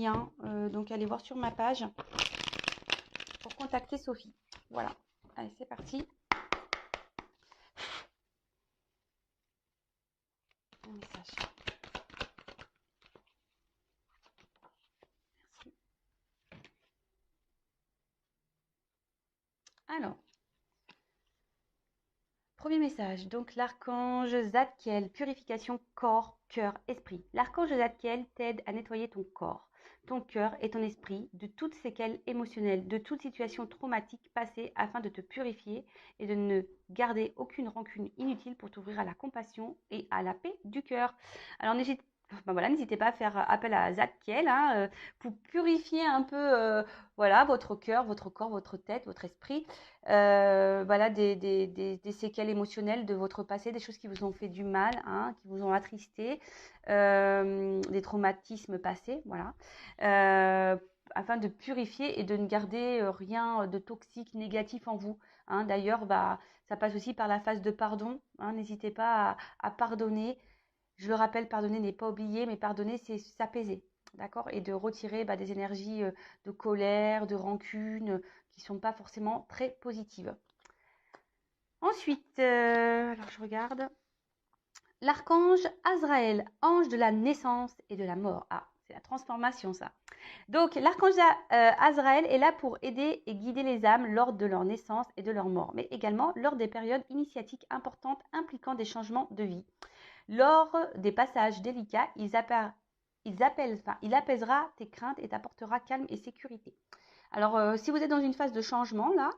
lien. Donc, allez voir sur ma page pour contacter Sophie. Voilà. Allez, c'est parti. Un message. Merci. Alors, premier message. Donc, l'archange Zadkiel, purification corps, cœur, esprit. L'archange Zadkiel t'aide à nettoyer ton corps, ton cœur et ton esprit de toutes séquelles émotionnelles, de toute situation traumatique passée afin de te purifier et de ne garder aucune rancune inutile pour t'ouvrir à la compassion et à la paix du cœur. Alors n'hésitez pas à faire appel à Zadkiel pour purifier un peu voilà, votre cœur, votre corps, votre tête, votre esprit. Voilà, des séquelles émotionnelles de votre passé, des choses qui vous ont fait du mal, qui vous ont attristé, des traumatismes passés, voilà, afin de purifier et de ne garder rien de toxique, négatif en vous. D'ailleurs, ça passe aussi par la phase de pardon. N'hésitez pas à pardonner. Je le rappelle, pardonner n'est pas oublier, mais pardonner, c'est s'apaiser. D'accord? Et de retirer des énergies de colère, de rancune, qui ne sont pas forcément très positives. Ensuite, alors je regarde. L'archange Azraël, ange de la naissance et de la mort. Ah, c'est la transformation ça. Donc l'archange Azraël est là pour aider et guider les âmes lors de leur naissance et de leur mort, mais également lors des périodes initiatiques importantes impliquant des changements de vie. Lors des passages délicats, il apaisera tes craintes et t'apportera calme et sécurité. Alors, si vous êtes dans une phase de changement, là,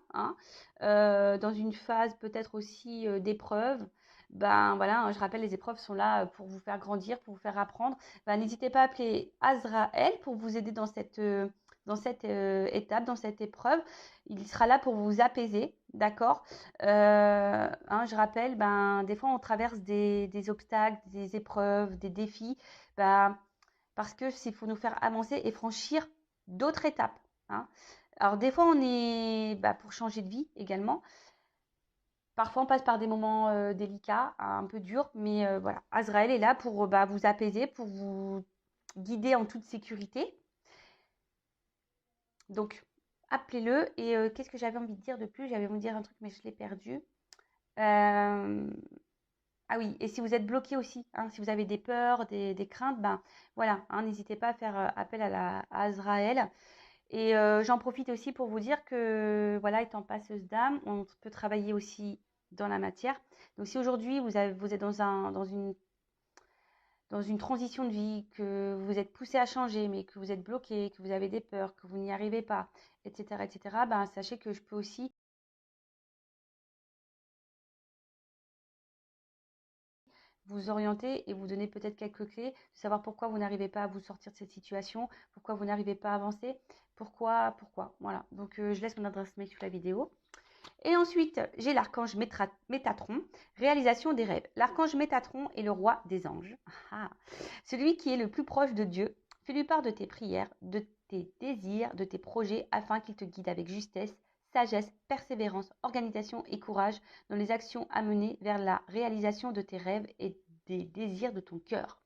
dans une phase peut-être aussi d'épreuve, voilà, je rappelle, les épreuves sont là pour vous faire grandir, pour vous faire apprendre. N'hésitez pas à appeler Azraël pour vous aider dans cette étape, dans cette épreuve. Il sera là pour vous apaiser, d'accord. Je rappelle, des fois, on traverse des obstacles, des épreuves, des défis, parce que c'est pour nous faire avancer et franchir d'autres étapes. Alors, des fois, on est pour changer de vie également. Parfois, on passe par des moments délicats, un peu durs, mais voilà. Azraël est là pour vous apaiser, pour vous guider en toute sécurité. Donc, appelez-le. Et qu'est-ce que j'avais envie de dire de plus? J'avais envie de dire un truc, mais je l'ai perdu. Ah oui, et si vous êtes bloqué aussi, si vous avez des peurs, des craintes, voilà, n'hésitez pas à faire appel à Azraël. Et j'en profite aussi pour vous dire que, voilà, étant passeuse d'âme, on peut travailler aussi dans la matière. Donc, si aujourd'hui vous êtes dans une transition de vie, que vous êtes poussé à changer, mais que vous êtes bloqué, que vous avez des peurs, que vous n'y arrivez pas, etc., sachez que je peux aussi vous orienter et vous donner peut-être quelques clés, de savoir pourquoi vous n'arrivez pas à vous sortir de cette situation, pourquoi vous n'arrivez pas à avancer, pourquoi, voilà. Donc, je laisse mon adresse mail sous la vidéo. Et ensuite, j'ai l'archange Métatron, réalisation des rêves. L'archange Métatron est le roi des anges. Celui qui est le plus proche de Dieu. Fais-lui part de tes prières, de tes désirs, de tes projets, afin qu'il te guide avec justesse, sagesse, persévérance, organisation et courage dans les actions à mener vers la réalisation de tes rêves et des désirs de ton cœur.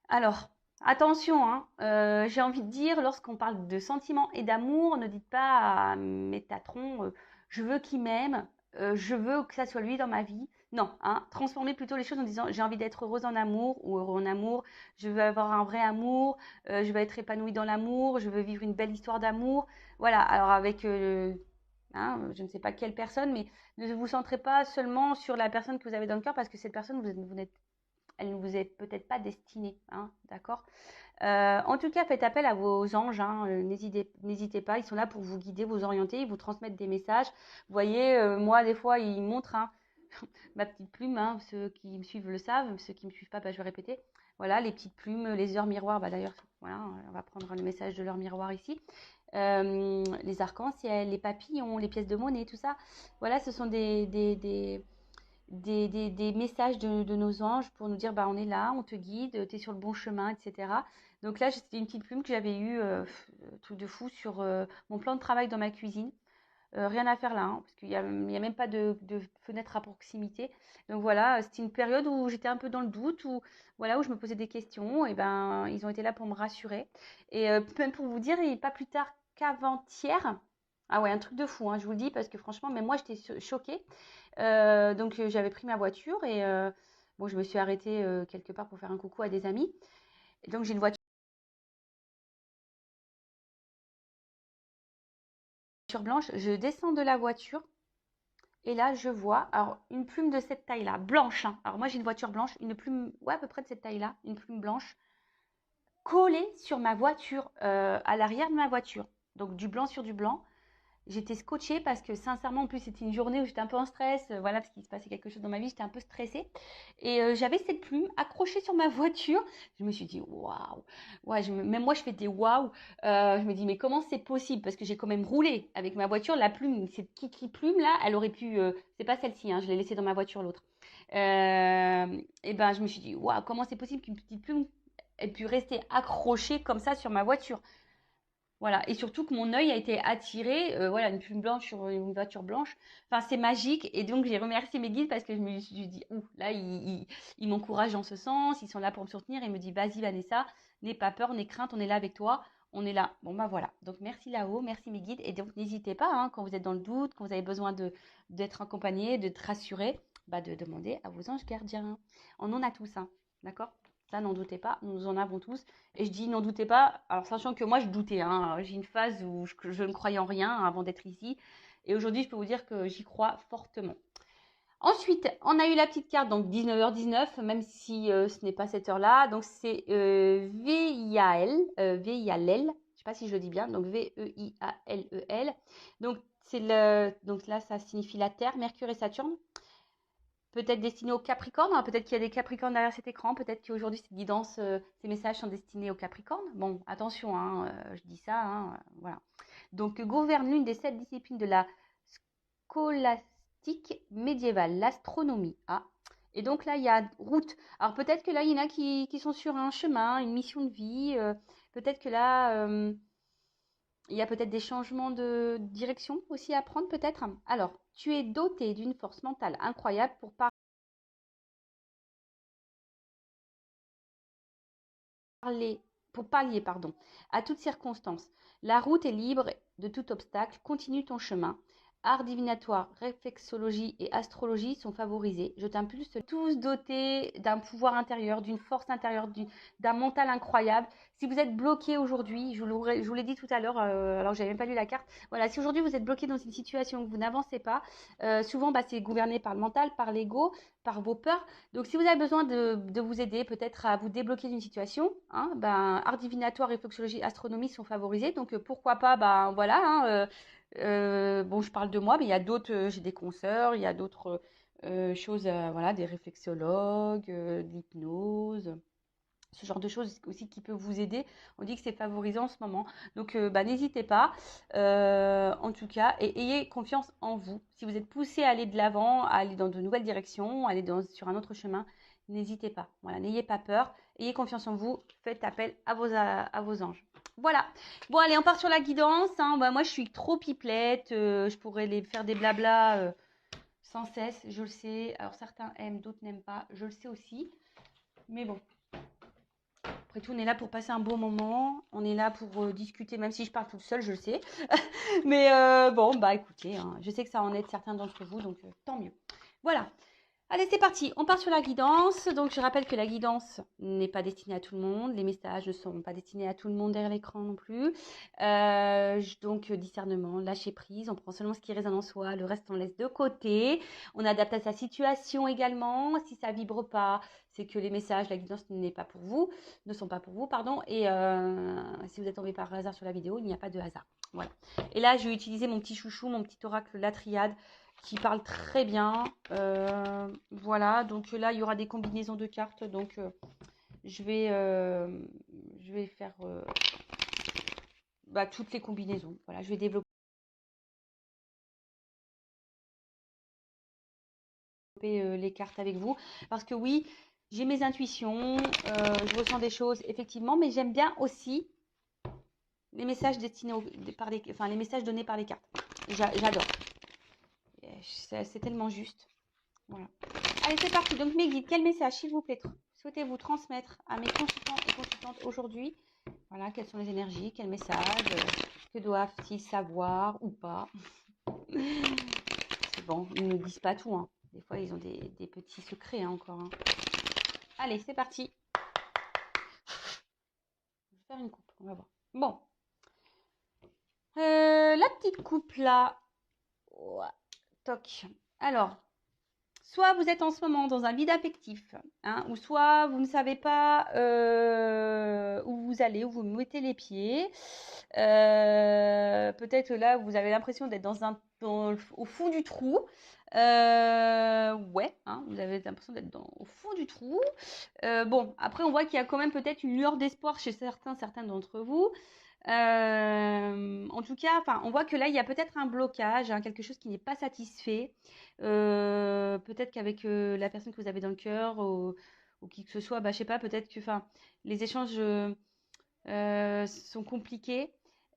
Alors, attention, j'ai envie de dire, lorsqu'on parle de sentiments et d'amour, ne dites pas à Métatron, je veux qu'il m'aime, je veux que ça soit lui dans ma vie. Non, transformez plutôt les choses en disant, j'ai envie d'être heureuse en amour ou heureux en amour, je veux avoir un vrai amour, je veux être épanouie dans l'amour, je veux vivre une belle histoire d'amour. Voilà, alors avec, je ne sais pas quelle personne, mais ne vous centrez pas seulement sur la personne que vous avez dans le cœur, parce que cette personne, elle ne vous est peut-être pas destinée, d'accord. En tout cas, faites appel à vos anges, n'hésitez pas, ils sont là pour vous guider, vous orienter, ils vous transmettent des messages. Vous voyez, moi, des fois, ils montrent ma petite plume, ceux qui me suivent le savent, ceux qui ne me suivent pas, je vais répéter. Voilà, les petites plumes, les heures miroirs, d'ailleurs, voilà, on va prendre le message de l'heure miroir ici. Les arcs-en-ciel, les papillons, les pièces de monnaie, tout ça. Voilà, ce sont des messages de nos anges pour nous dire on est là, on te guide, tu es sur le bon chemin, etc. Donc là, c'était une petite plume que j'avais eue, truc de fou, sur mon plan de travail dans ma cuisine. rien à faire là, hein, parce qu'il n'y a, même pas de fenêtre à proximité. Donc voilà, c'était une période où j'étais un peu dans le doute, où, voilà, où je me posais des questions. Et ben, ils ont été là pour me rassurer. Et même pour vous dire, pas plus tard qu'avant-hier, ah ouais, un truc de fou, hein, je vous le dis, parce que franchement, même moi, j'étais choquée. Donc j'avais pris ma voiture et bon, je me suis arrêtée quelque part pour faire un coucou à des amis. Et donc j'ai une voiture blanche. Je descends de la voiture et là je vois alors une plume de cette taille-là, blanche, hein. Alors moi j'ai une voiture blanche, une plume, ouais, à peu près de cette taille-là, une plume blanche collée sur ma voiture, à l'arrière de ma voiture. Donc du blanc sur du blanc. J'étais scotchée parce que sincèrement, en plus, c'était une journée où j'étais un peu en stress, voilà, parce qu'il se passait quelque chose dans ma vie, j'étais un peu stressée. Et j'avais cette plume accrochée sur ma voiture. Je me suis dit, waouh! Ouais, même moi, je fais des waouh! Je me dis, mais comment c'est possible? Parce que j'ai quand même roulé avec ma voiture. La plume, cette kiki plume là, elle aurait pu. C'est pas celle-ci, hein, je l'ai laissée dans ma voiture l'autre. Et ben, je me suis dit, waouh, comment c'est possible qu'une petite plume ait pu rester accrochée comme ça sur ma voiture? Voilà, et surtout que mon œil a été attiré, voilà, une plume blanche sur une voiture blanche. Enfin, c'est magique. Et donc, j'ai remercié mes guides parce que je me suis dit, ouh, là, ils m'encouragent en ce sens, ils sont là pour me soutenir. Et ils me disent, vas-y, Vanessa, n'aie pas peur, n'aie crainte, on est là avec toi, on est là. Bon, bah voilà. Donc, merci là-haut, merci mes guides. Et donc, n'hésitez pas, hein, quand vous êtes dans le doute, quand vous avez besoin d'être accompagné, d'être rassuré, bah, de demander à vos anges gardiens. On en a tous, hein, d'accord? Ça, n'en doutez pas, nous en avons tous. Et je dis n'en doutez pas, alors sachant que moi je doutais, hein, j'ai une phase où je ne croyais en rien avant d'être ici. Et aujourd'hui, je peux vous dire que j'y crois fortement. Ensuite, on a eu la petite carte, donc 19h19, même si ce n'est pas cette heure-là. Donc c'est VIAL, VIALEL, je ne sais pas si je le dis bien, donc VEIALEL. Donc, donc là, ça signifie la Terre, Mercure et Saturne. Peut-être destiné aux Capricornes, hein, peut-être qu'il y a des Capricornes derrière cet écran, peut-être qu'aujourd'hui cette guidance, ces messages sont destinés aux Capricornes. Bon, attention, hein, je dis ça, hein, voilà. Donc, gouverne l'une des 7 disciplines de la scolastique médiévale, l'astronomie. Ah, et donc là, il y a route. Alors peut-être que là, il y en a qui sont sur un chemin, une mission de vie. Peut-être que là, il y a peut-être des changements de direction aussi à prendre, peut-être. Alors, tu es doté d'une force mentale incroyable pour pallier, pardon, à toute circonstance. La route est libre de tout obstacle. Continue ton chemin. Art divinatoire, réflexologie et astrologie sont favorisés. Je t'impulse tous dotés d'un pouvoir intérieur, d'une force intérieure, d'un mental incroyable. Si vous êtes bloqué aujourd'hui, je vous l'ai dit tout à l'heure, alors que j'avais même pas lu la carte. Voilà, si aujourd'hui vous êtes bloqué dans une situation où vous n'avancez pas, souvent c'est gouverné par le mental, par l'ego, par vos peurs. Donc, si vous avez besoin de vous aider peut-être à vous débloquer d'une situation, hein, ben, art divinatoire, réflexologie, astronomie sont favorisés. Donc, pourquoi pas, ben voilà, hein, bon, je parle de moi, mais il y a d'autres, j'ai des consoeurs, il y a d'autres choses, voilà, des réflexologues, de l'hypnose, ce genre de choses aussi qui peut vous aider. On dit que c'est favorisant en ce moment. Donc, bah, n'hésitez pas, en tout cas, et ayez confiance en vous. Si vous êtes poussé à aller de l'avant, à aller dans de nouvelles directions, à aller sur un autre chemin, n'hésitez pas. Voilà, n'ayez pas peur, ayez confiance en vous, faites appel à vos anges. Voilà. Bon, allez, on part sur la guidance, hein. Bah, moi, je suis trop pipelette. Je pourrais les faire des blablas sans cesse, je le sais. Alors, certains aiment, d'autres n'aiment pas. Je le sais aussi. Mais bon. Après tout, on est là pour passer un bon moment. On est là pour discuter, même si je parle toute seule, je le sais. Mais bon, bah écoutez, hein, je sais que ça en aide certains d'entre vous, donc tant mieux. Voilà. Allez, c'est parti. On part sur la guidance. Donc, je rappelle que la guidance n'est pas destinée à tout le monde. Les messages ne sont pas destinés à tout le monde derrière l'écran non plus. Donc, discernement, lâcher prise. On prend seulement ce qui résonne en soi. Le reste, on laisse de côté. On adapte à sa situation également. Si ça vibre pas, c'est que les messages, la guidance n'est pas pour vous, ne sont pas pour vous, pardon. Et si vous êtes tombé par hasard sur la vidéo, il n'y a pas de hasard. Voilà. Et là, je vais utiliser mon petit chouchou, mon petit oracle, la triade, qui parle très bien. Voilà, donc là, il y aura des combinaisons de cartes. Donc, je vais faire bah, toutes les combinaisons. Voilà, je vais développer les cartes avec vous. Parce que oui, j'ai mes intuitions, je ressens des choses, effectivement, mais j'aime bien aussi les messages destinés les messages donnés par les cartes. J'adore. C'est tellement juste. Voilà. Allez, c'est parti. Donc, mes guides, quel message, s'il vous plaît, souhaitez-vous transmettre à mes consultants et consultantes aujourd'hui? Voilà, quelles sont les énergies, quel message, que doivent-ils savoir ou pas? C'est bon, ils ne nous disent pas tout, hein. Des fois, ils ont des petits secrets, hein, encore, hein. Allez, c'est parti. Je vais faire une coupe, on va voir. Bon. La petite coupe, là. Ouais. Toc. Alors, soit vous êtes en ce moment dans un vide affectif, hein, ou soit vous ne savez pas où vous allez, où vous mettez les pieds. Peut-être là, vous avez l'impression d'être au fond du trou. Ouais, hein, vous avez l'impression d'être au fond du trou. Bon, après, on voit qu'il y a quand même peut-être une lueur d'espoir chez certains d'entre vous. En tout cas, enfin, on voit que là, il y a peut-être un blocage, hein, quelque chose qui n'est pas satisfait. Peut-être qu'avec la personne que vous avez dans le cœur ou qui que ce soit, bah, je sais pas, peut-être que les échanges sont compliqués.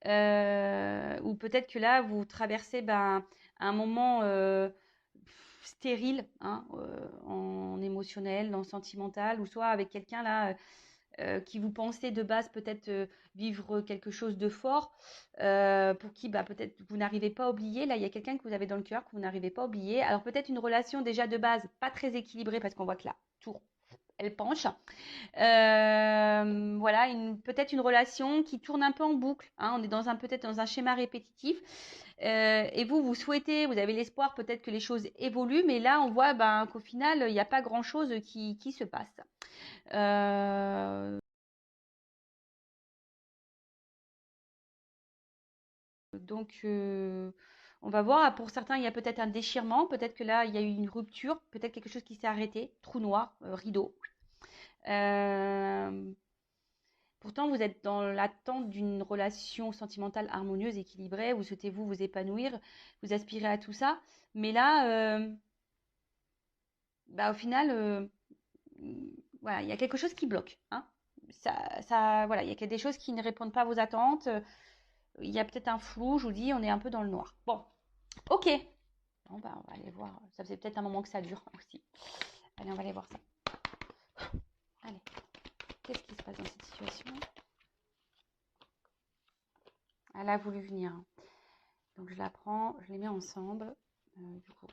Ou peut-être que là, vous traversez un moment stérile, hein, en émotionnel, en sentimental, ou soit avec quelqu'un là qui vous pensez de base peut-être vivre quelque chose de fort, pour qui peut-être vous n'arrivez pas à oublier. Là, il y a quelqu'un que vous avez dans le cœur que vous n'arrivez pas à oublier. Alors peut-être une relation déjà de base pas très équilibrée parce qu'on voit que la tour, elle penche. Voilà, peut-être une relation qui tourne un peu en boucle, hein. On est peut-être dans un schéma répétitif. Et vous souhaitez, vous avez l'espoir peut-être que les choses évoluent, mais là, on voit qu'au final, il n'y a pas grand-chose qui se passe. Donc, on va voir. Pour certains, il y a peut-être un déchirement. Peut-être que là, il y a eu une rupture. Peut-être quelque chose qui s'est arrêté. Trou noir, rideau. Pourtant, vous êtes dans l'attente d'une relation sentimentale harmonieuse, équilibrée. Vous souhaitez vous épanouir. Vous aspirez à tout ça. Mais là, au final, voilà, il y a quelque chose qui bloque, hein. Voilà, il y a des choses qui ne répondent pas à vos attentes. Il y a peut-être un flou, je vous dis, on est un peu dans le noir. Bon, ok. Bon, on va aller voir. Ça faisait peut-être un moment que ça dure aussi. Allez, on va aller voir ça. Allez, qu'est-ce qui se passe dans cette situation? Elle a voulu venir. Donc, je la prends, je les mets ensemble. Du coup.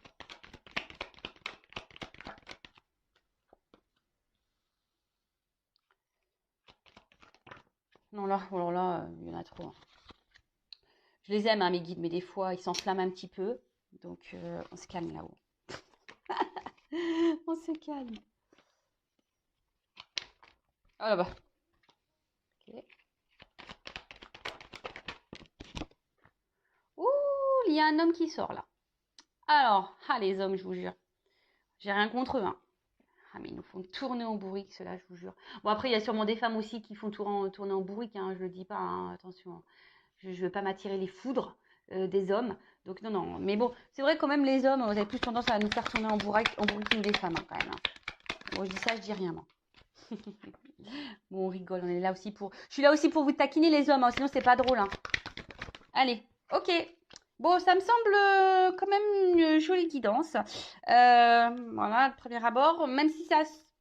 Non, là, oh là, il y en a trop, hein. Je les aime, hein, mes guides, mais des fois, ils s'enflamment un petit peu. Donc, on se calme là-haut. On se calme. Oh là-bas. Ok. Ouh, il y a un homme qui sort là. Alors, les hommes, je vous jure. J'ai rien contre eux, hein. Mais ils nous font tourner en bourrique, ceux-là, je vous jure. Bon, après, il y a sûrement des femmes aussi qui font tourner en bourrique, hein, je le dis pas, hein, attention. Je ne veux pas m'attirer les foudres des hommes. Donc, non, non. Mais bon, c'est vrai, quand même, les hommes, vous avez plus tendance à nous faire tourner en bourrique que les femmes, hein, quand même, hein. Bon, je dis ça, je dis rien, moi. Bon, on rigole, on est là aussi pour. Je suis là aussi pour vous taquiner, les hommes, hein, sinon, c'est pas drôle, hein. Allez, ok. Bon, ça me semble quand même une jolie guidance. Voilà, le premier abord. Même si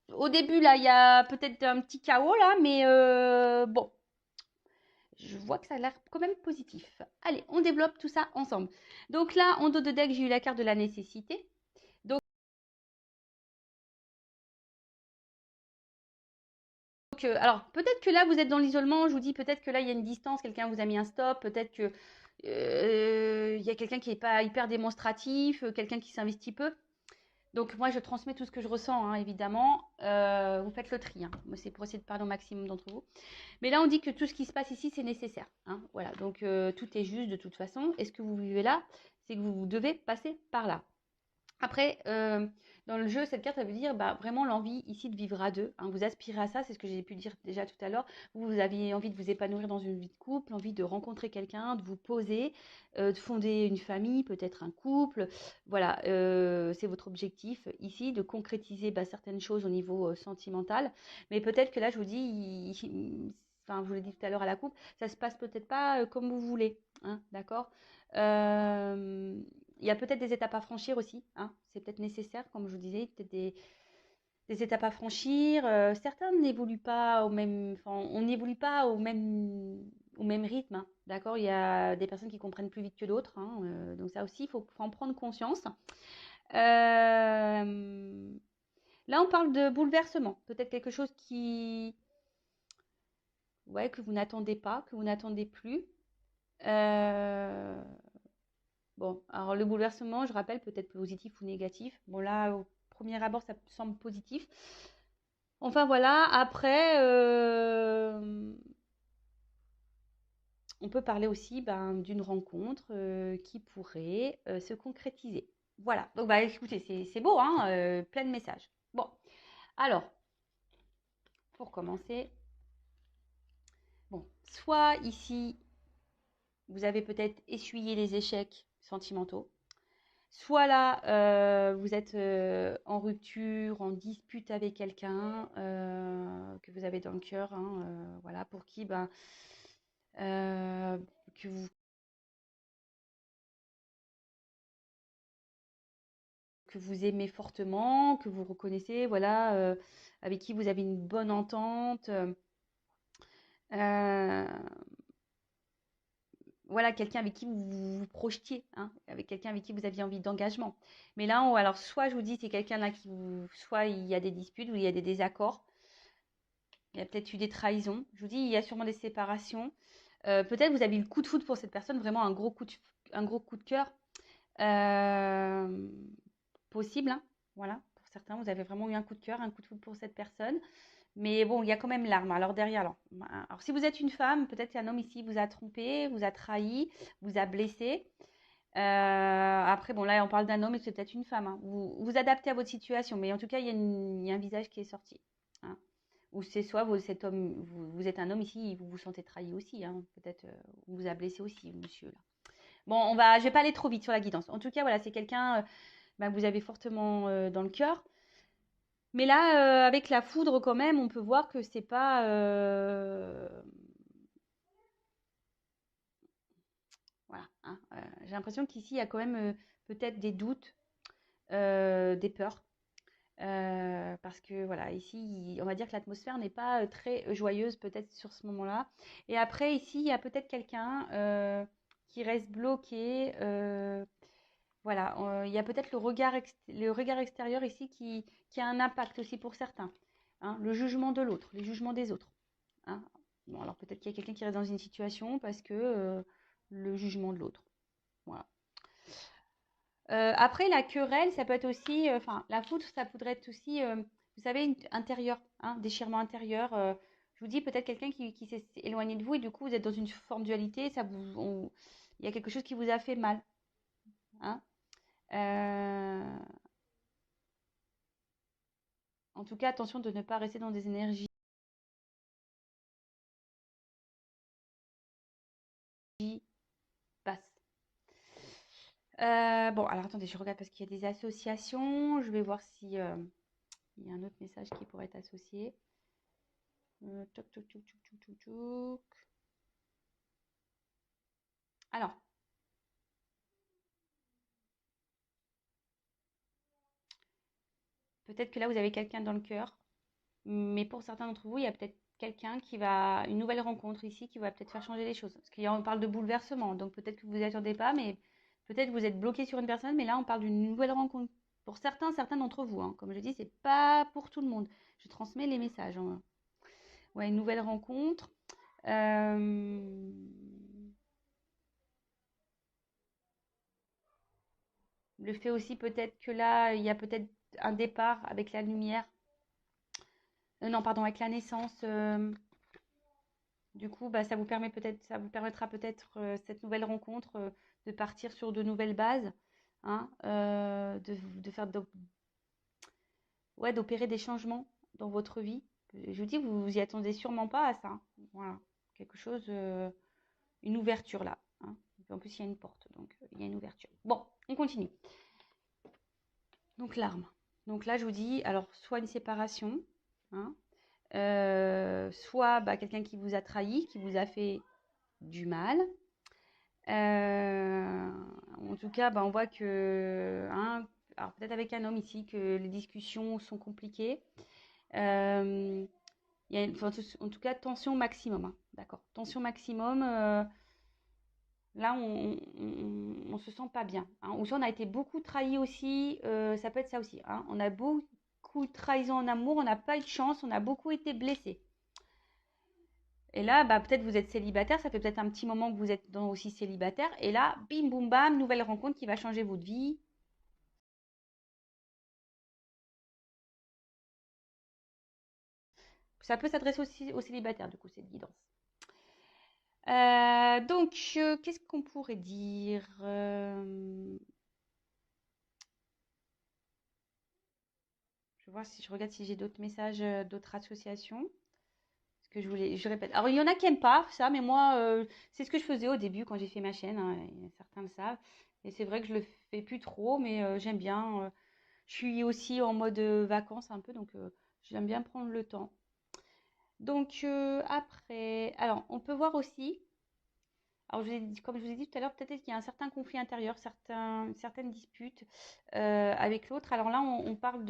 au début, là, il y a peut-être un petit chaos, là, mais bon, je vois que ça a l'air quand même positif. Allez, on développe tout ça ensemble. Donc là, en dos de deck, j'ai eu la carte de la nécessité. Donc, alors, peut-être que là, vous êtes dans l'isolement. Je vous dis, peut-être que là, il y a une distance. Quelqu'un vous a mis un stop. Peut-être que il y a quelqu'un qui n'est pas hyper démonstratif. Quelqu'un qui s'investit peu. Donc, moi, je transmets tout ce que je ressens, hein, évidemment. Vous faites le tri, hein. Moi, c'est pour essayer de parler au maximum d'entre vous. Mais là, on dit que tout ce qui se passe ici, c'est nécessaire, hein. Voilà, donc tout est juste de toute façon. Et ce que vous vivez là, c'est que vous devez passer par là. Après, dans le jeu, cette carte, ça veut dire vraiment l'envie ici de vivre à deux, hein. Vous aspirez à ça, c'est ce que j'ai pu dire déjà tout à l'heure. Vous aviez envie de vous épanouir dans une vie de couple, envie de rencontrer quelqu'un, de vous poser, de fonder une famille, peut-être un couple. Voilà, c'est votre objectif ici, de concrétiser certaines choses au niveau sentimental. Mais peut-être que là, je vous dis, enfin, je vous l'ai dit tout à l'heure à la coupe, ça se passe peut-être pas comme vous voulez, hein, d'accord? Il y a peut-être des étapes à franchir aussi, hein, c'est peut-être nécessaire, comme je vous disais, peut-être des étapes à franchir. Certains n'évoluent pas au même, enfin, on n'évolue pas au même rythme, hein, d'accord? Il y a des personnes qui comprennent plus vite que d'autres, hein, donc ça aussi, faut en prendre conscience. Euh, Là, on parle de bouleversement, peut-être quelque chose qui, ouais, que vous n'attendez pas, que vous n'attendez plus. Euh, Bon, alors le bouleversement, je rappelle, peut être positif ou négatif. Bon, là, au premier abord, ça semble positif. Enfin voilà, après, on peut parler aussi ben, d'une rencontre qui pourrait se concrétiser. Voilà, donc bah écoutez, c'est beau, hein, plein de messages. Bon, alors, pour commencer, bon, soit ici, vous avez peut-être essuyé les échecs sentimentaux, soit là, vous êtes en rupture, en dispute avec quelqu'un que vous avez dans le cœur, hein, voilà, pour qui ben, euh, que vous, que vous aimez fortement, que vous reconnaissez, voilà, avec qui vous avez une bonne entente. Euh, voilà, quelqu'un avec qui vous vous projetiez, hein, avec quelqu'un avec qui vous aviez envie d'engagement. Mais là, alors soit je vous dis, c'est quelqu'un là qui vous, soit il y a des disputes ou il y a des désaccords, il y a peut-être eu des trahisons. Je vous dis, il y a sûrement des séparations. Peut-être vous avez eu le coup de foudre pour cette personne, vraiment un gros coup de cœur. Euh, Possible, hein, voilà. Pour certains, vous avez vraiment eu un coup de cœur, un coup de foudre pour cette personne. Mais bon, il y a quand même l'arme. Alors derrière, alors si vous êtes une femme, peut-être qu'un homme ici vous a trompé, vous a trahi, vous a blessé. Après, bon, là, on parle d'un homme et c'est peut-être une femme, hein. Vous vous adaptez à votre situation, mais en tout cas, il y a un visage qui est sorti, hein. Ou c'est soit cet homme, vous êtes un homme ici, vous vous sentez trahi aussi, hein. Peut-être on vous a blessé aussi, monsieur là. Bon, je vais pas aller trop vite sur la guidance. En tout cas, voilà, c'est quelqu'un que vous avez fortement dans le cœur. Mais là, avec la foudre quand même, on peut voir que c'est pas. Voilà, hein, j'ai l'impression qu'ici, il y a quand même peut-être des doutes, des peurs. Parce que voilà, ici, on va dire que l'atmosphère n'est pas très joyeuse peut-être sur ce moment-là. Et après, ici, il y a peut-être quelqu'un qui reste bloqué. Voilà, il y a peut-être le regard extérieur ici qui a un impact aussi pour certains, hein, le jugement de l'autre, les jugements des autres, hein. Bon, alors peut-être qu'il y a quelqu'un qui reste dans une situation parce que le jugement de l'autre. Voilà. Après, la querelle, ça peut être aussi, enfin, la foudre, ça pourrait être aussi, vous savez, intérieur, hein, déchirement intérieur. Je vous dis, peut-être quelqu'un qui s'est éloigné de vous et du coup, vous êtes dans une forme de dualité, il y a quelque chose qui vous a fait mal, hein. Euh, En tout cas, attention de ne pas rester dans des énergies basses. Bon, alors attendez, je regarde parce qu'il y a des associations. Je vais voir si il y a un autre message qui pourrait être associé. Toc, toc, toc, toc, toc, toc, toc. Alors, peut-être que là, vous avez quelqu'un dans le cœur, mais pour certains d'entre vous, il y a peut-être quelqu'un une nouvelle rencontre ici qui va peut-être faire changer les choses. Parce qu'on parle de bouleversement, donc peut-être que vous n'y attendez pas, mais peut-être que vous êtes bloqué sur une personne, mais là, on parle d'une nouvelle rencontre. Pour certains d'entre vous, hein. Comme je dis, c'est pas pour tout le monde. Je transmets les messages, hein. Ouais, une nouvelle rencontre. Euh, Le fait aussi peut-être que là, il y a peut-être un départ avec la lumière. Non, pardon, avec la naissance. Du coup, bah, ça vous permettra peut-être cette nouvelle rencontre de partir sur de nouvelles bases, hein, de faire ouais, d'opérer des changements dans votre vie. Je vous dis, vous vous y attendez sûrement pas à ça, hein. Voilà, quelque chose, une ouverture là, hein. Et puis en plus, il y a une porte, donc il y a une ouverture. Bon, on continue. Donc l'arme. Donc là, je vous dis, alors soit une séparation, hein, soit quelqu'un qui vous a trahi, qui vous a fait du mal. En tout cas, on voit que, hein, alors peut-être avec un homme ici, que les discussions sont compliquées. Il y a en tout cas, tension maximum, hein, d'accord. Tension maximum. Là, on se sent pas bien, hein. Ou soit on a été beaucoup trahi aussi, ça peut être ça aussi, hein. On a beaucoup de trahison en amour, on n'a pas eu de chance, on a beaucoup été blessé. Et là, peut-être vous êtes célibataire, ça fait peut-être un petit moment que vous êtes aussi célibataire. Et là, bim, boum, bam, nouvelle rencontre qui va changer votre vie. Ça peut s'adresser aussi aux célibataires, du coup, cette guidance. Donc, qu'est-ce qu'on pourrait dire Je vois si je regarde si j'ai d'autres messages, d'autres associations. Ce que je répète. Alors, il y en a qui n'aiment pas ça, mais moi, c'est ce que je faisais au début quand j'ai fait ma chaîne, hein, et certains le savent. Et c'est vrai que je le fais plus trop, mais j'aime bien. Je suis aussi en mode vacances un peu, donc j'aime bien prendre le temps. Donc après, alors on peut voir aussi, alors comme je vous ai dit tout à l'heure, peut-être qu'il y a un certain conflit intérieur, certaines disputes avec l'autre. Alors là, on parle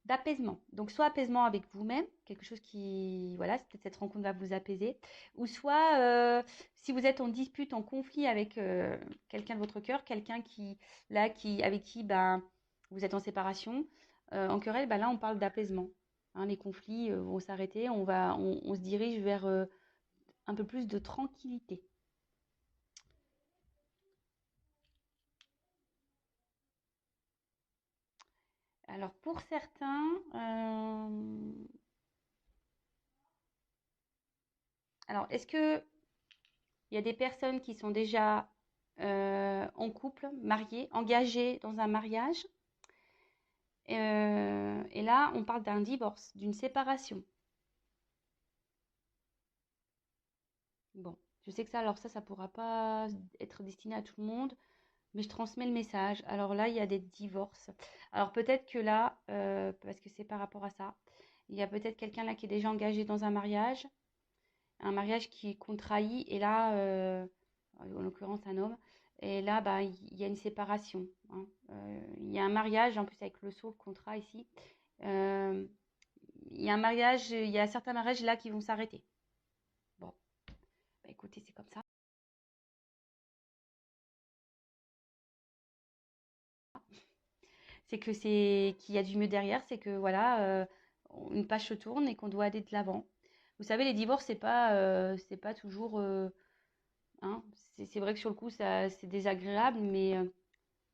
d'apaisement. Donc soit apaisement avec vous-même, quelque chose qui, voilà, c'est peut-être cette rencontre va vous apaiser, ou soit si vous êtes en dispute, en conflit avec quelqu'un de votre cœur, quelqu'un avec qui vous êtes en séparation, en querelle, là on parle d'apaisement. Hein, les conflits vont s'arrêter, on se dirige vers un peu plus de tranquillité. Alors pour certains, alors est-ce que il y a des personnes qui sont déjà en couple, mariées, engagées dans un mariage. Et là, on parle d'un divorce, d'une séparation. Bon, je sais que ça pourra pas être destiné à tout le monde, mais je transmets le message. Alors là, il y a des divorces. Alors peut-être que là, parce que c'est par rapport à ça, il y a peut-être quelqu'un là qui est déjà engagé dans un mariage qui est contrait, et là, en l'occurrence un homme, et là, il y a une séparation, hein. Il y a un mariage, en plus avec le sceau, le contrat ici. Euh, il y a un mariage, il y a certains mariages là qui vont s'arrêter. Bon, écoutez, c'est comme ça. C'est que c'est qu'il y a du mieux derrière, c'est que voilà, une page se tourne et qu'on doit aller de l'avant. Vous savez, les divorces, c'est pas toujours, hein, c'est vrai que sur le coup, ça, c'est désagréable, mais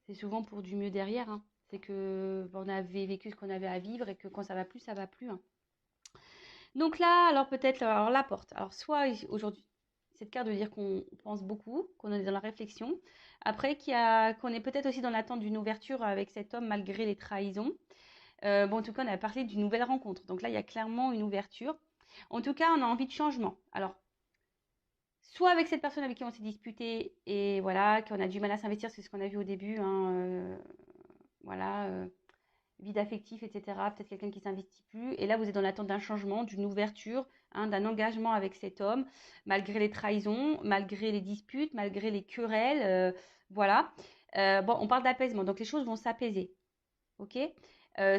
c'est souvent pour du mieux derrière, hein. C'est que on avait vécu ce qu'on avait à vivre et que quand ça va plus, hein. Donc là, alors peut-être, alors la porte. Alors soit aujourd'hui, cette carte de dire qu'on pense beaucoup, qu'on est dans la réflexion. Après, qu'on est peut-être aussi dans l'attente d'une ouverture avec cet homme malgré les trahisons. En tout cas, on a parlé d'une nouvelle rencontre. Donc là, il y a clairement une ouverture. En tout cas, on a envie de changement. Alors, soit avec cette personne avec qui on s'est disputé et voilà, qu'on a du mal à s'investir, c'est ce qu'on a vu au début, hein, voilà, vide affectif, etc. Peut-être quelqu'un qui s'investit plus. Et là, vous êtes dans l'attente d'un changement, d'une ouverture, hein, d'un engagement avec cet homme, malgré les trahisons, malgré les disputes, malgré les querelles. Voilà. On parle d'apaisement. Donc, les choses vont s'apaiser. OK.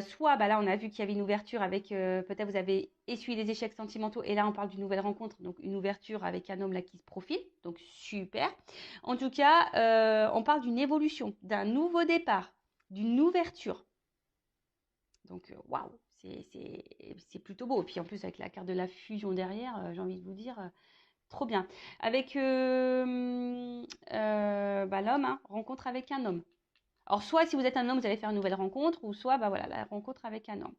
Soit, là, on a vu qu'il y avait une ouverture avec, peut-être vous avez essuyé des échecs sentimentaux, et là, on parle d'une nouvelle rencontre, donc une ouverture avec un homme là qui se profile, donc super. En tout cas, on parle d'une évolution, d'un nouveau départ, d'une ouverture. Donc, waouh, c'est plutôt beau. Et puis en plus, avec la carte de la fusion derrière, j'ai envie de vous dire, trop bien. Avec l'homme, hein, rencontre avec un homme. Alors, soit si vous êtes un homme, vous allez faire une nouvelle rencontre, ou soit, voilà, la rencontre avec un homme.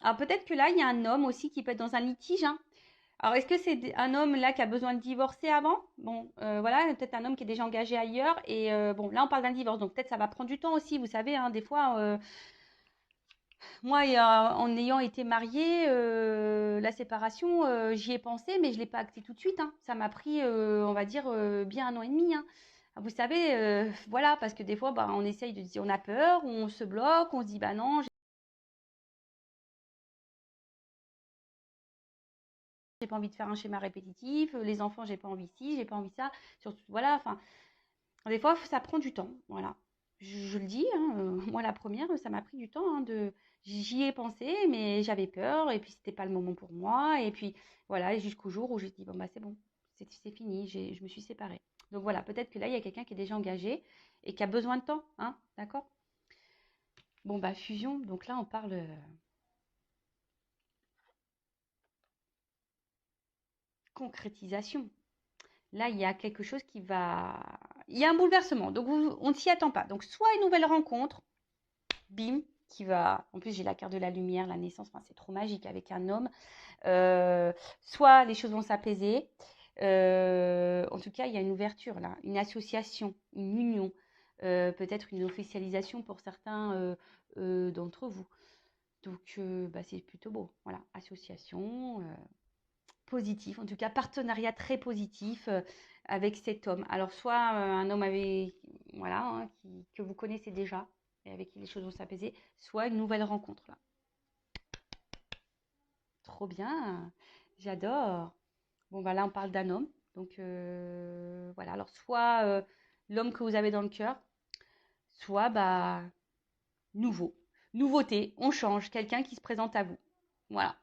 Alors, peut-être que là, il y a un homme aussi qui peut être dans un litige, hein. Alors, est-ce que c'est un homme là qui a besoin de divorcer avant? Bon, voilà, peut-être un homme qui est déjà engagé ailleurs. Et bon, là, on parle d'un divorce, donc peut-être ça va prendre du temps aussi. Vous savez, hein, des fois, moi, en ayant été mariée, la séparation, j'y ai pensé, mais je ne l'ai pas acté tout de suite, hein. Ça m'a pris, on va dire, bien 1 an et demi, hein. Vous savez, voilà, parce que des fois, on essaye de dire, on a peur, on se bloque, on se dit, bah non, j'ai pas envie de faire un schéma répétitif, les enfants, j'ai pas envie ci, j'ai pas envie ça, surtout, voilà, enfin, des fois, ça prend du temps, voilà. Je le dis, hein, moi la première, ça m'a pris du temps, hein, j'y ai pensé, mais j'avais peur, et puis c'était pas le moment pour moi, et puis voilà, jusqu'au jour où j'ai dit, bon bah c'est bon, c'est fini, je me suis séparée. Donc voilà, peut-être que là, il y a quelqu'un qui est déjà engagé et qui a besoin de temps, hein, d'accord? Bon bah fusion, donc là on parle concrétisation. Là, il y a quelque chose qui va... Il y a un bouleversement, donc on ne s'y attend pas. Donc soit une nouvelle rencontre, bim, qui va... En plus, j'ai la carte de la lumière, la naissance, enfin, c'est trop magique avec un homme. Soit les choses vont s'apaiser. En tout cas, il y a une ouverture là, une association, une union, peut-être une officialisation pour certains d'entre vous. Donc, bah, c'est plutôt beau. Voilà, association, positif, en tout cas partenariat très positif avec cet homme. Alors, soit un homme avec, voilà, hein, que vous connaissez déjà et avec qui les choses vont s'apaiser, soit une nouvelle rencontre là. Trop bien, j'adore. Bon, bah là, on parle d'un homme. Donc, voilà. Alors, soit l'homme que vous avez dans le cœur, soit, bah, nouveau. Nouveauté, on change, quelqu'un qui se présente à vous. Voilà.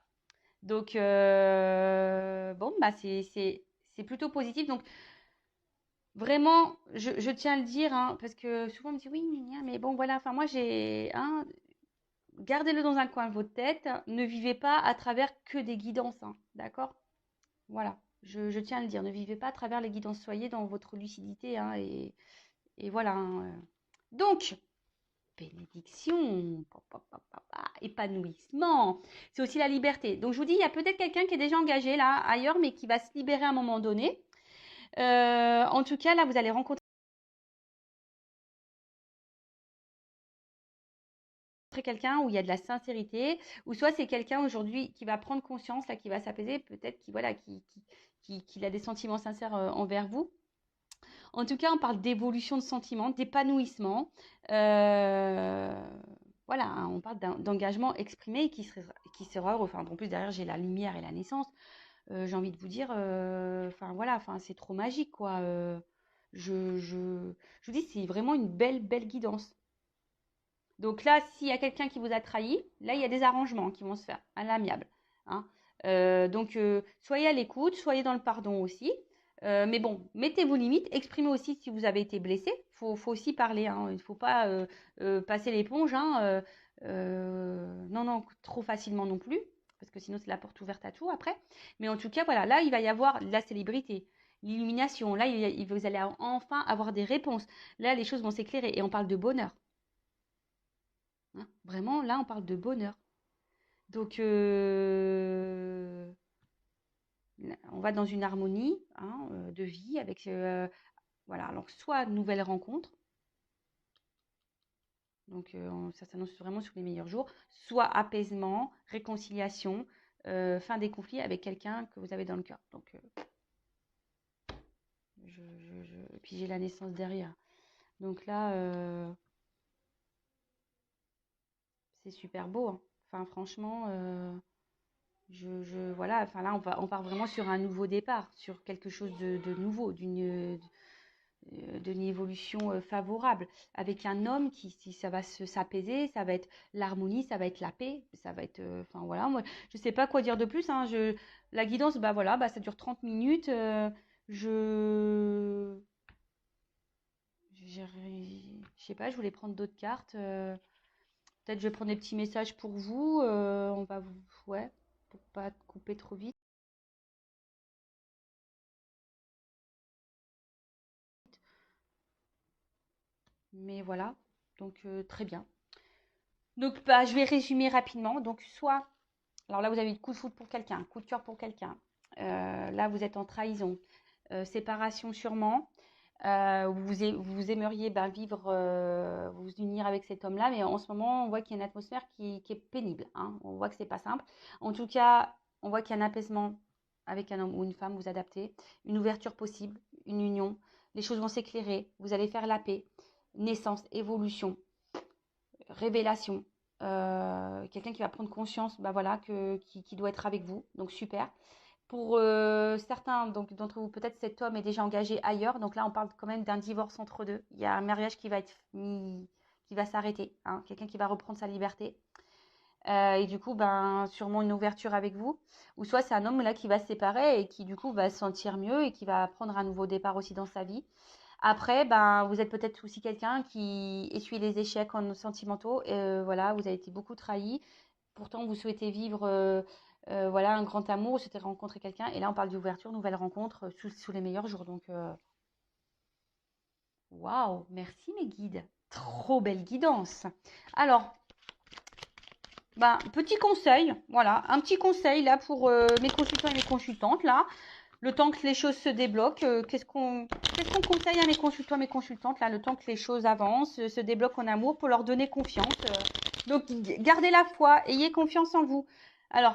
Donc, bon, bah, c'est plutôt positif. Donc, vraiment, je tiens à le dire, hein, parce que souvent on me dit oui, mais bon, voilà. Enfin, moi, j'ai, hein, gardez-le dans un coin de votre tête. Ne vivez pas à travers que des guidances, hein, d'accord? Voilà, je tiens à le dire, ne vivez pas à travers les guidances, soyez dans votre lucidité, hein, et voilà, hein, Donc, bénédiction, épanouissement, c'est aussi la liberté. Donc, je vous dis, il y a peut-être quelqu'un qui est déjà engagé là, ailleurs, mais qui va se libérer à un moment donné. En tout cas, là, vous allez rencontrer quelqu'un où il y a de la sincérité, ou soit c'est quelqu'un aujourd'hui qui va prendre conscience, là, qui va s'apaiser, peut-être qui, voilà, qui a des sentiments sincères envers vous. En tout cas, on parle d'évolution de sentiments, d'épanouissement. Euh, voilà, hein, on parle d'engagement exprimé qui sera heureux. Enfin, en plus, derrière, j'ai la lumière et la naissance. J'ai envie de vous dire, enfin voilà, enfin, c'est trop magique, quoi. Je vous dis, c'est vraiment une belle, belle guidance. Donc là, s'il y a quelqu'un qui vous a trahi, là, il y a des arrangements qui vont se faire à l'amiable, hein. Donc, soyez à l'écoute, soyez dans le pardon aussi. Mais bon, mettez vos limites, exprimez aussi si vous avez été blessé. Faut aussi parler, hein. Il ne faut pas passer l'éponge, hein. Non, non, trop facilement non plus, parce que sinon c'est la porte ouverte à tout après. Mais en tout cas, voilà, là, il va y avoir la célébrité, l'illumination. Là, vous allez enfin avoir des réponses. Là, les choses vont s'éclairer et on parle de bonheur, hein. Vraiment, là, on parle de bonheur. Donc, on va dans une harmonie, hein, de vie avec, voilà, alors soit nouvelle rencontre, donc ça s'annonce vraiment sur les meilleurs jours, soit apaisement, réconciliation, fin des conflits avec quelqu'un que vous avez dans le cœur. Donc, et puis j'ai la naissance derrière. Donc là, c'est super beau, hein. Enfin, franchement, voilà, enfin là, on part vraiment sur un nouveau départ, sur quelque chose de nouveau, d'une évolution favorable, avec un homme qui, si ça va s'apaiser, ça va être l'harmonie, ça va être la paix, ça va être, enfin voilà, moi, je sais pas quoi dire de plus, hein, la guidance, bah voilà, bah ça dure 30 minutes, je, je sais pas, je voulais prendre d'autres cartes, peut-être je vais prendre des petits messages pour vous, on va vous, ouais, pour pas couper trop vite. Mais voilà, donc très bien. Donc bah, je vais résumer rapidement. Donc soit, alors là vous avez eu coup de foudre pour quelqu'un, coup de cœur pour quelqu'un. Là vous êtes en trahison, séparation sûrement. Vous aimeriez ben, vivre, vous unir avec cet homme-là, mais en ce moment on voit qu'il y a une atmosphère qui est pénible, hein. On voit que c'est pas simple. En tout cas, on voit qu'il y a un apaisement avec un homme ou une femme, vous adaptez, une ouverture possible, une union. Les choses vont s'éclairer, vous allez faire la paix, naissance, évolution, révélation, quelqu'un qui va prendre conscience, bah voilà, qui doit être avec vous, donc super. Pour certains donc d'entre vous, peut-être cet homme est déjà engagé ailleurs. Donc là, on parle quand même d'un divorce entre deux. Il y a un mariage qui va être qui va s'arrêter, hein, quelqu'un qui va reprendre sa liberté. Et du coup, ben, sûrement une ouverture avec vous. Ou soit c'est un homme là qui va se séparer et qui du coup va se sentir mieux et qui va prendre un nouveau départ aussi dans sa vie. Après, ben, vous êtes peut-être aussi quelqu'un qui essuie les échecs sentimentaux. Et, voilà, vous avez été beaucoup trahi. Pourtant, vous souhaitez vivre voilà, un grand amour, vous souhaitez rencontrer quelqu'un. Et là, on parle d'ouverture, nouvelle rencontre sous les meilleurs jours. Donc, waouh, merci mes guides. Trop belle guidance. Alors, ben, petit conseil, voilà, un petit conseil là pour mes consultants et mes consultantes là. Le temps que les choses se débloquent, qu'est-ce qu'on conseille à mes consultants et mes consultantes là, le temps que les choses avancent, se débloquent en amour pour leur donner confiance. Donc, gardez la foi, ayez confiance en vous. Alors,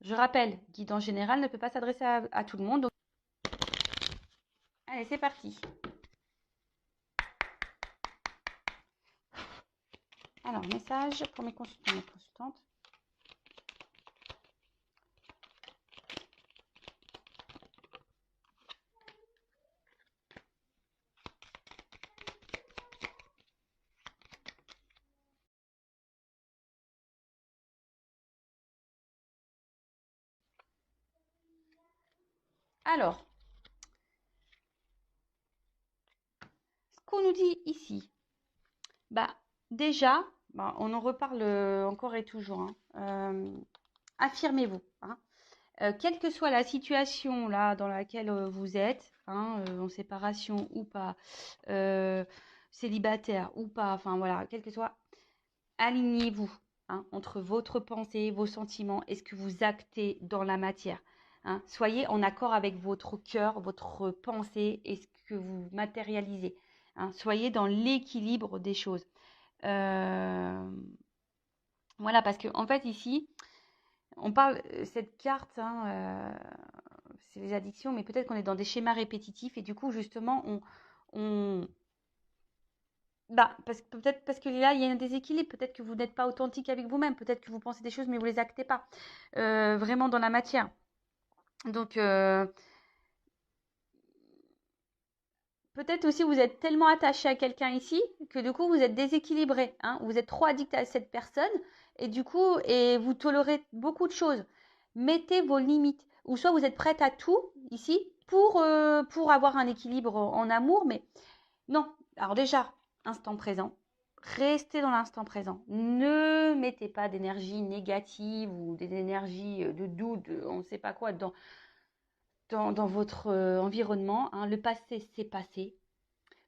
je rappelle, guide en général ne peut pas s'adresser à tout le monde. Donc... Allez, c'est parti. Alors, message pour mes consultants et mes consultantes. Alors, ce qu'on nous dit ici, bah, déjà, bah, on en reparle encore et toujours. Hein. Affirmez-vous. Hein. Quelle que soit la situation là dans laquelle vous êtes, hein, en séparation ou pas, célibataire ou pas, enfin voilà, quel que soit, alignez-vous hein, entre votre pensée, vos sentiments et ce que vous actez dans la matière. Hein. Soyez en accord avec votre cœur, votre pensée et ce que vous matérialisez. Hein. Soyez dans l'équilibre des choses. Voilà, parce que en fait ici, on parle cette carte, hein, c'est les addictions, mais peut-être qu'on est dans des schémas répétitifs et du coup justement on bah peut-être parce que là il y a un déséquilibre, peut-être que vous n'êtes pas authentique avec vous-même, peut-être que vous pensez des choses mais vous les actez pas vraiment dans la matière. Donc peut-être aussi vous êtes tellement attaché à quelqu'un ici que du coup vous êtes déséquilibré, hein, vous êtes trop addict à cette personne et du coup et vous tolérez beaucoup de choses. Mettez vos limites ou soit vous êtes prête à tout ici pour avoir un équilibre en amour, mais non. Alors déjà, instant présent. Restez dans l'instant présent. Ne mettez pas d'énergie négative ou des énergies de doute, on ne sait pas quoi, dans votre environnement. Hein. Le passé, c'est passé.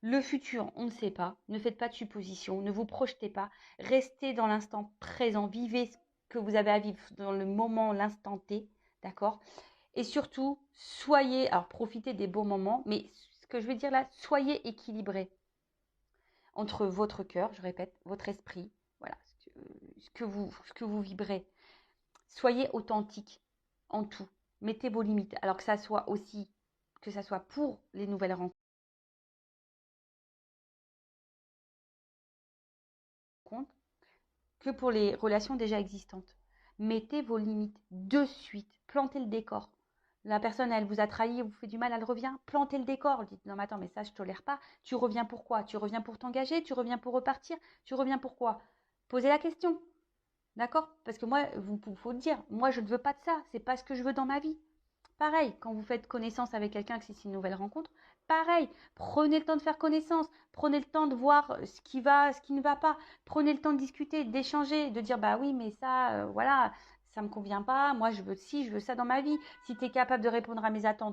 Le futur, on ne sait pas. Ne faites pas de suppositions. Ne vous projetez pas. Restez dans l'instant présent. Vivez ce que vous avez à vivre dans le moment, l'instant T. D'accord? Et surtout, soyez, alors profitez des bons moments, mais ce que je veux dire là, soyez équilibré entre votre cœur, je répète, votre esprit, voilà, ce que vous vibrez. Soyez authentique en tout. Mettez vos limites. Alors que ça soit aussi, que ça soit pour les nouvelles rencontres, que pour les relations déjà existantes. Mettez vos limites de suite. Plantez le décor. La personne, elle vous a trahi, vous fait du mal, elle revient. Plantez le décor. Dites non, mais attends, mais ça, je ne tolère pas. Tu reviens pourquoi? Tu reviens pour t'engager? Tu reviens pour repartir? Tu reviens pourquoi? Posez la question. D'accord? Parce que moi, il faut le dire, moi, je ne veux pas de ça. C'est pas ce que je veux dans ma vie. Pareil, quand vous faites connaissance avec quelqu'un, que c'est une nouvelle rencontre, pareil, prenez le temps de faire connaissance, prenez le temps de voir ce qui va, ce qui ne va pas, prenez le temps de discuter, d'échanger, de dire bah oui, mais ça, voilà, ça me convient pas, moi je veux ci, je veux ça dans ma vie. Si tu es capable de répondre à mes attentes,